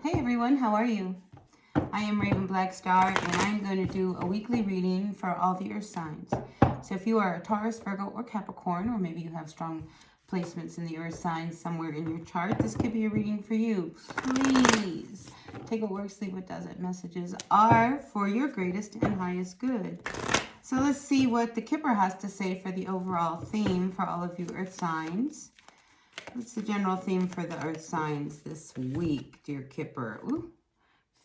Hey everyone, how are you? I am Raven Black Star, and I'm going to do a weekly reading for all the earth signs. So if you are a Taurus, Virgo, or Capricorn, or maybe you have strong placements in the earth signs somewhere in your chart, this could be a reading for you. Please take what works, leave what doesn't. Messages are for your greatest and highest good. So let's see what the Kipper has to say for the overall theme for all of you earth signs. What's the general theme for the earth signs this week, dear Kipper? Ooh,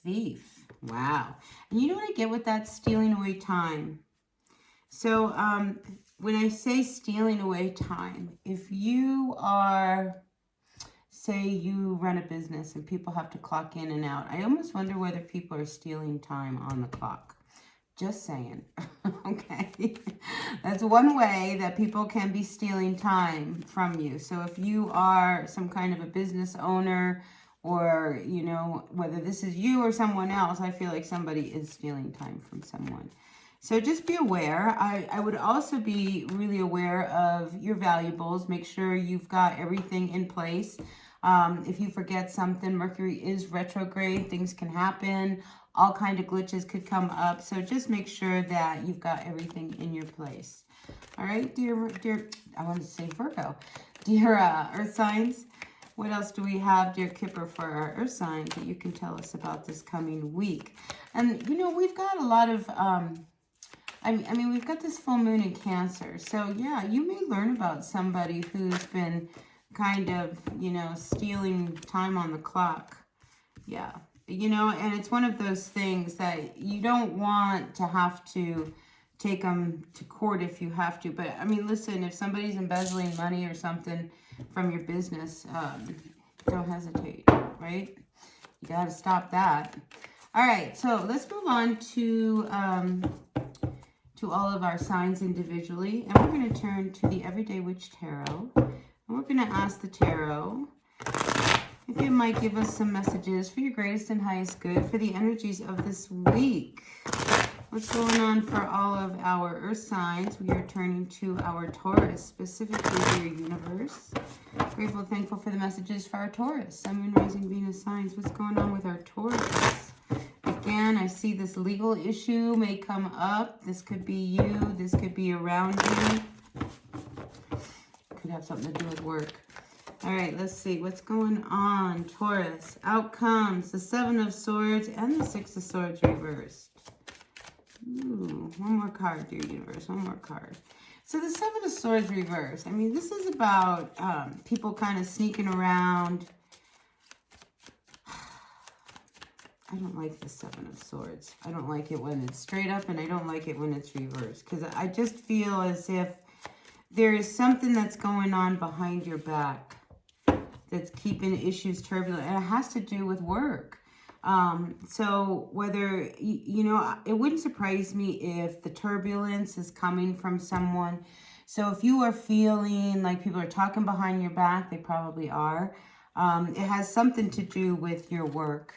thief. Wow. And you know what I get with that? Stealing away time. So when I say stealing away time, if you are, say you run a business and people have to clock in and out, I almost wonder whether people are stealing time on the clock. Just saying. Okay. That's one way that people can be stealing time from you. So if you are some kind of a business owner, or, you know, whether this is you or someone else, I feel like somebody is stealing time from someone. So just be aware. I would also be really aware of your valuables. Make sure you've got everything in place. If you forget something, Mercury is retrograde. Things can happen. All kind of glitches could come up. So just make sure that you've got everything in your place. All right, dear, I wanted to say Virgo. Dear earth signs, what else do we have, dear Kipper, for our earth signs that you can tell us about this coming week? And, you know, we've got a lot of, I mean, we've got this full moon in Cancer. So, yeah, you may learn about somebody who's been kind of, you know, stealing time on the clock. Yeah. You know, and it's one of those things that you don't want to have to take them to court if you have to. But, I mean, listen, if somebody's embezzling money or something from your business, don't hesitate, right? You got to stop that. All right, so let's move on to all of our signs individually. And we're going to turn to the Everyday Witch Tarot. And we're going to ask the Tarot if it might give us some messages for your greatest and highest good for the energies of this week. What's going on for all of our earth signs? We are turning to our Taurus, specifically your universe. Grateful, thankful for the messages for our Taurus, Sun, Moon, Rising, Venus signs. What's going on with our Taurus? Again, I see this legal issue may come up. This could be you. This could be around you. Could have something to do with work. All right, let's see what's going on. Taurus, outcomes, the Seven of Swords and the Six of Swords reversed. Ooh, one more card, dear universe, one more card. So the Seven of Swords reversed. I mean, this is about people kind of sneaking around. I don't like the Seven of Swords. I don't like it when it's straight up, and I don't like it when it's reversed, because I just feel as if there is something that's going on behind your back that's keeping issues turbulent, and it has to do with work. So whether, you know, it wouldn't surprise me if the turbulence is coming from someone. So if you are feeling like people are talking behind your back, they probably are. It has something to do with your work.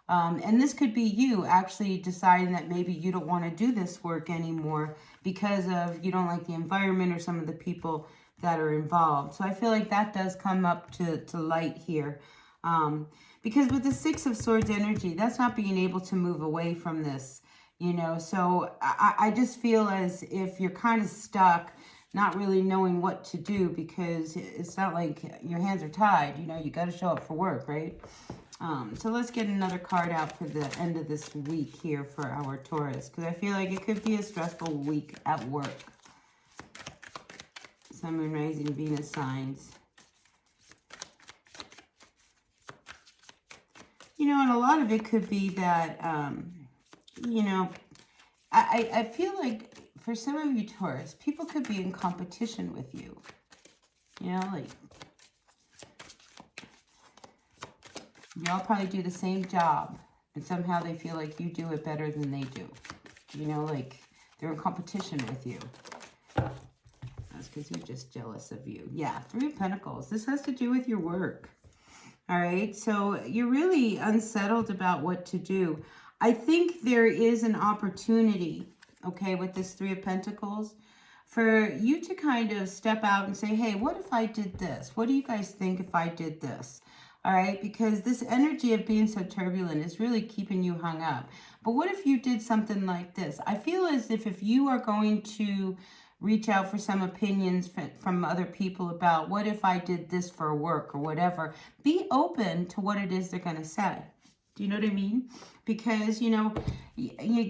And this could be you actually deciding that maybe you don't want to do this work anymore because of you don't like the environment or some of the people that are involved. So I feel like that does come up to light here. Because with the Six of Swords energy, that's not being able to move away from this, you know. So I just feel as if you're kind of stuck, not really knowing what to do, because it's not like your hands are tied, you know, you got to show up for work, right? So let's get another card out for the end of this week here for our Taurus, because I feel like it could be a stressful week at work. Sun, Moon, Rising, Venus signs. You know, and a lot of it could be that, you know, I feel like for some of you Taurus, people could be in competition with you. You know, like, you all probably do the same job, and somehow they feel like you do it better than they do. You know, like, they're in competition with you. That's because they're just jealous of you. Yeah, Three of Pentacles. This has to do with your work. All right, so you're really unsettled about what to do. I think there is an opportunity, okay, with this Three of Pentacles, for you to kind of step out and say, hey, what if I did this? What do you guys think if I did this? all right? Because this energy of being so turbulent is really keeping you hung up. But what if you did something like this? I feel as if you are going to reach out for some opinions from other people about what if I did this for work or whatever, be open to what it is they're going to say. Do you know what I mean? Because, you know,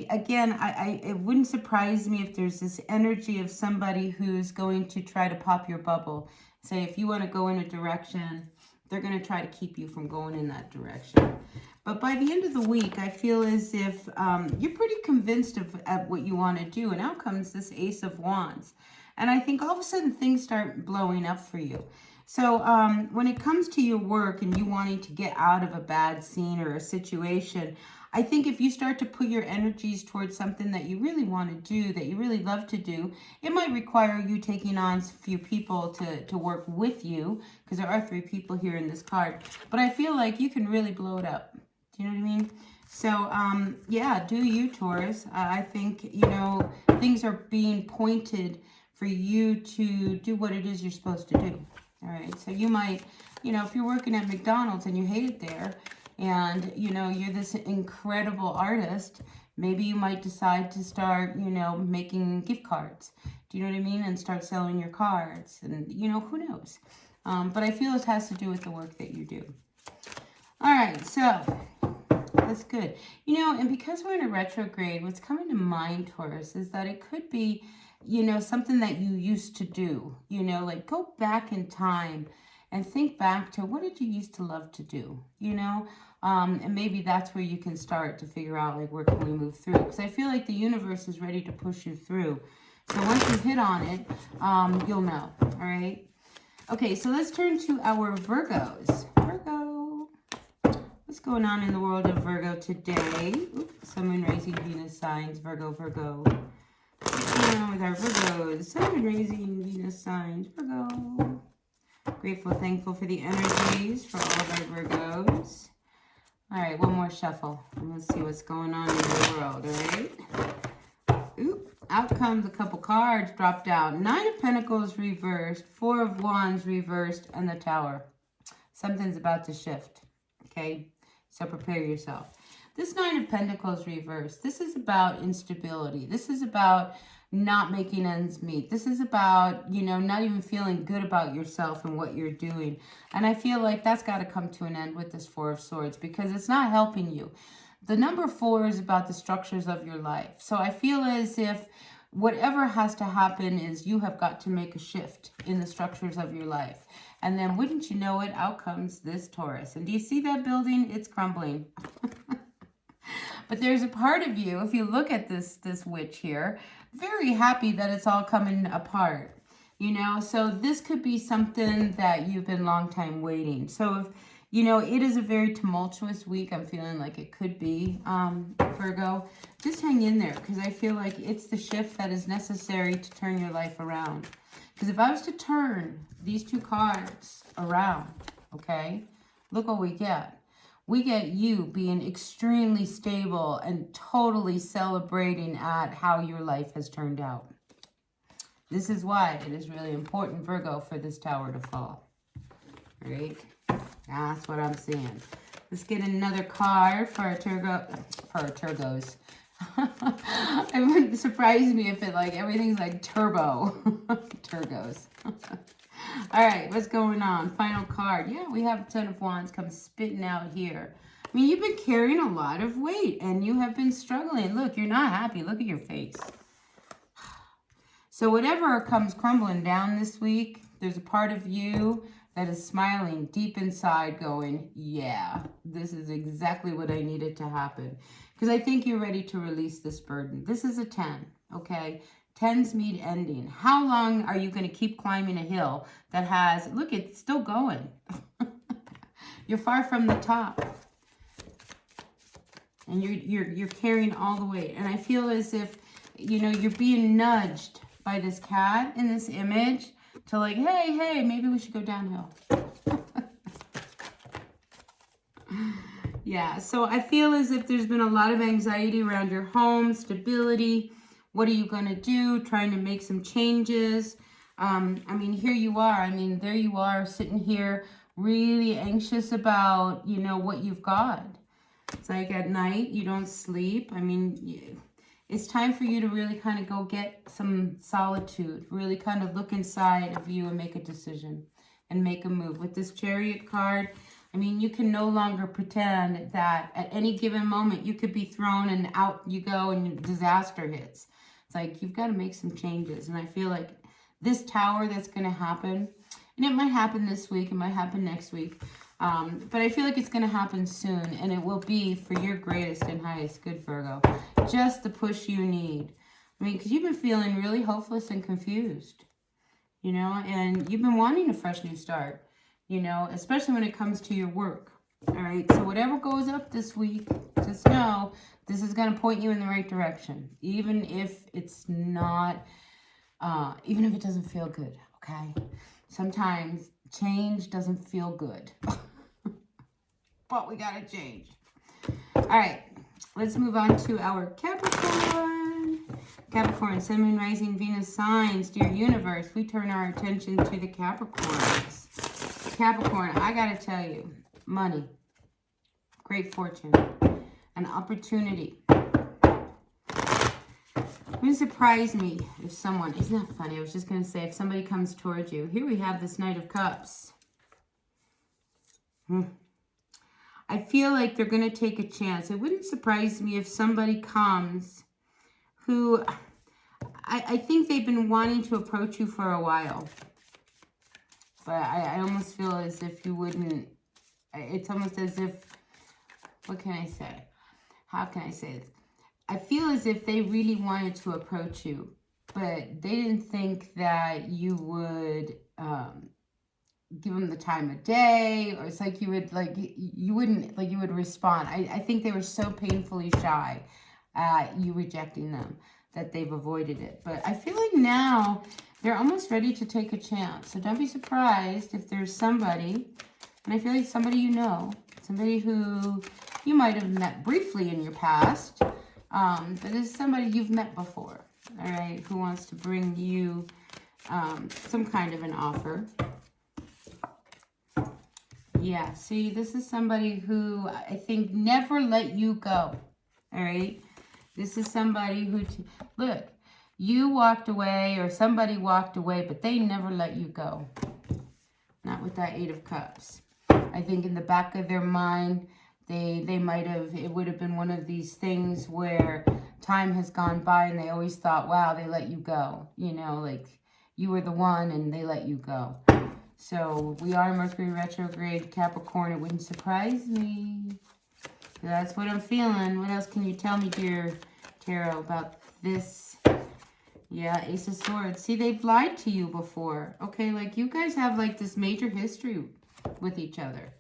again, it wouldn't surprise me if there's this energy of somebody who's going to try to pop your bubble. Say, if you want to go in a direction, they're going to try to keep you from going in that direction. But by the end of the week, I feel as if you're pretty convinced of what you want to do. And out comes this Ace of Wands. And I think all of a sudden things start blowing up for you. So when it comes to your work and you wanting to get out of a bad scene or a situation, I think if you start to put your energies towards something that you really want to do, that you really love to do, it might require you taking on a few people to work with you, because there are 3 people here in this card. But I feel like you can really blow it up. Do you know what I mean? So, yeah, do you, Taurus. I think, you know, things are being pointed for you to do what it is you're supposed to do. All right, so you might, you know, if you're working at McDonald's and you hate it there and, you know, you're this incredible artist, maybe you might decide to start, you know, making gift cards. Do you know what I mean? And start selling your cards and, you know, who knows? But I feel it has to do with the work that you do. All right, so that's good. You know, and because we're in a retrograde, what's coming to mind, Taurus, is that it could be, you know, something that you used to do, you know, like go back in time and think back to what did you used to love to do, you know, and maybe that's where you can start to figure out, like, where can we move through? Because I feel like the universe is ready to push you through. So once you hit on it, you'll know, all right? Okay, so let's turn to our Virgos. Virgo. What's going on in the world of Virgo today? Oops, Sun, Moon, Rising, Venus signs, Virgo, Virgo. With our Virgos, Sun, Rising, Venus signs, Virgo. Grateful, thankful for the energies for all of our Virgos. All right, one more shuffle. And let's see what's going on in the world, all right? Oop, out comes a couple cards dropped out. 9 of Pentacles reversed, 4 of Wands reversed, and the Tower. Something's about to shift, okay? So prepare yourself. This 9 of Pentacles reversed, this is about instability. This is about not making ends meet. This is about, you know, not even feeling good about yourself and what you're doing. And I feel like that's got to come to an end with this 4 of Swords, because it's not helping you. The number 4 is about the structures of your life. So I feel as if whatever has to happen is you have got to make a shift in the structures of your life. And then wouldn't you know it, out comes this Taurus. And do you see that building? It's crumbling. But there's a part of you, if you look at this witch here, very happy that it's all coming apart, you know? So this could be something that you've been long time waiting. So if, you know, it is a very tumultuous week. I'm feeling like it could be, Virgo. Just hang in there, because I feel like it's the shift that is necessary to turn your life around. Because if I was to turn these 2 cards around, okay, look what we get. We get you being extremely stable and totally celebrating at how your life has turned out. This is why it is really important, Virgo, for this Tower to fall. All right? That's what I'm seeing. Let's get another card for our Turgos. It wouldn't surprise me if it, like, everything's like turbo. Turgos. All right, what's going on? Final card. Yeah, we have 10 of Wands come spitting out here. I mean, you've been carrying a lot of weight and you have been struggling. Look, you're not happy. Look at your face. So whatever comes crumbling down this week, there's a part of you that is smiling deep inside going, yeah, this is exactly what I needed to happen. Because I think you're ready to release this burden. This is a 10, okay? 10s mean ending. How long are you going to keep climbing a hill that has, look, it's still going. You're far from the top. And you're carrying all the weight. And I feel as if, you know, you're being nudged by this cat in this image to, like, hey, maybe we should go downhill. Yeah, so I feel as if there's been a lot of anxiety around your home, stability. What are you going to do? Trying to make some changes. I mean, here you are. I mean, there you are sitting here really anxious about, you know, what you've got. It's like at night, you don't sleep. I mean, it's time for you to really kind of go get some solitude, really kind of look inside of you and make a decision and make a move. With this Chariot card, I mean, you can no longer pretend that at any given moment you could be thrown and out you go and disaster hits. It's like you've got to make some changes. And I feel like this Tower that's going to happen, and it might happen this week, it might happen next week, but I feel like it's going to happen soon, and it will be for your greatest and highest good, Virgo. Just the push you need. I mean, because you've been feeling really hopeless and confused, you know, and you've been wanting a fresh new start, you know, especially when it comes to your work. All right, so whatever goes up this week, just know this is going to point you in the right direction, even if it's not, even if it doesn't feel good, okay? Sometimes change doesn't feel good, but we got to change. All right, let's move on to our Capricorn. Capricorn, Sun, Moon, Rising, Venus signs. Dear universe, we turn our attention to the Capricorns. Capricorn, I got to tell you, money, great fortune, an opportunity. It wouldn't surprise me if someone, isn't that funny? I was just going to say, if somebody comes towards you. Here we have this Knight of Cups. I feel like they're going to take a chance. It wouldn't surprise me if somebody comes who, I think they've been wanting to approach you for a while. But I almost feel as if you wouldn't, it's almost as if, what can I say? How can I say this? I feel as if they really wanted to approach you, but they didn't think that you would give them the time of day, or it's like you would, like, you wouldn't, like, you would respond. I think they were so painfully shy at you rejecting them that they've avoided it. But I feel like now they're almost ready to take a chance. So don't be surprised if there's somebody, and I feel like somebody you know, somebody who you might have met briefly in your past, but this is somebody you've met before, all right, who wants to bring you some kind of an offer. Yeah, see, this is somebody who I think never let you go, all right? This is somebody who, look, you walked away or somebody walked away, but they never let you go. Not with that Eight of Cups. I think in the back of their mind, they might have, it would have been one of these things where time has gone by and they always thought, wow, they let you go. You know, like you were the one and they let you go. So we are Mercury retrograde, Capricorn. It wouldn't surprise me. That's what I'm feeling. What else can you tell me, dear Tarot, about this? Yeah, Ace of Swords. See, they've lied to you before. Okay, like you guys have like this major history with each other.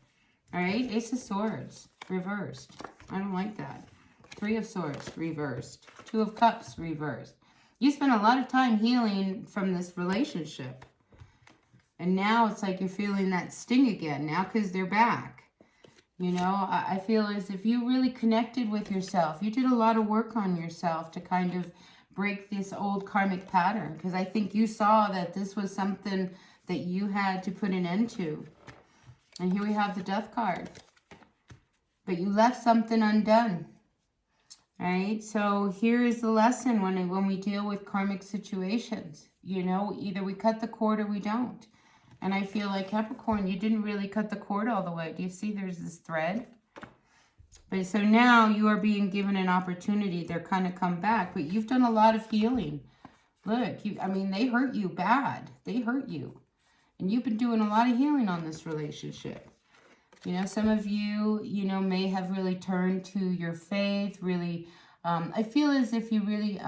All right, Ace of Swords, reversed. I don't like that. Three of Swords, reversed. Two of Cups, reversed. You spent a lot of time healing from this relationship. And now it's like you're feeling that sting again now because they're back. You know, I feel as if you really connected with yourself. You did a lot of work on yourself to kind of break this old karmic pattern. Because I think you saw that this was something that you had to put an end to. And here we have the Death card. But you left something undone. Right? So here is the lesson when we deal with karmic situations. You know, either we cut the cord or we don't. And I feel like Capricorn, you didn't really cut the cord all the way. Do you see there's this thread? But so now you are being given an opportunity. They're kind of come back. But you've done a lot of healing. Look, I mean, they hurt you bad. They hurt you. And you've been doing a lot of healing on this relationship. You know, some of you, you know, may have really turned to your faith. Really, I feel as if you really...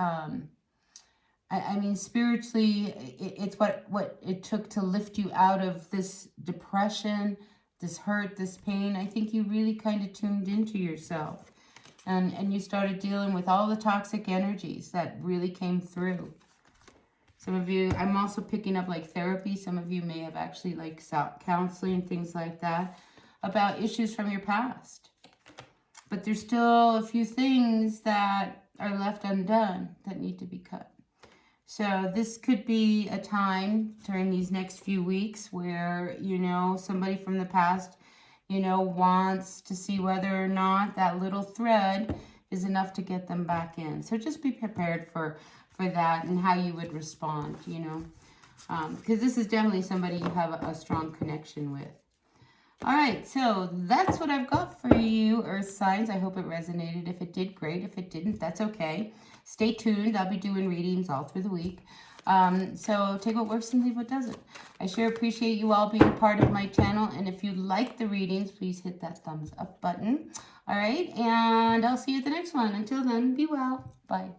I mean, spiritually, it's what it took to lift you out of this depression, this hurt, this pain. I think you really kind of tuned into yourself. And you started dealing with all the toxic energies that really came through. Some of you, I'm also picking up like therapy. Some of you may have actually like counseling, things like that, about issues from your past. But there's still a few things that are left undone that need to be cut. So this could be a time during these next few weeks where, you know, somebody from the past, you know, wants to see whether or not that little thread is enough to get them back in. So just be prepared for that and how you would respond, you know, because this is definitely somebody you have a strong connection with. All right, so that's what I've got for you, Earth signs. I hope it resonated. If it did, great. If it didn't, that's okay. Stay tuned. I'll be doing readings all through the week. So take what works and leave what doesn't. I sure appreciate you all being part of my channel. And if you like the readings, please hit that thumbs up button. All right, and I'll see you at the next one. Until then, be well. Bye.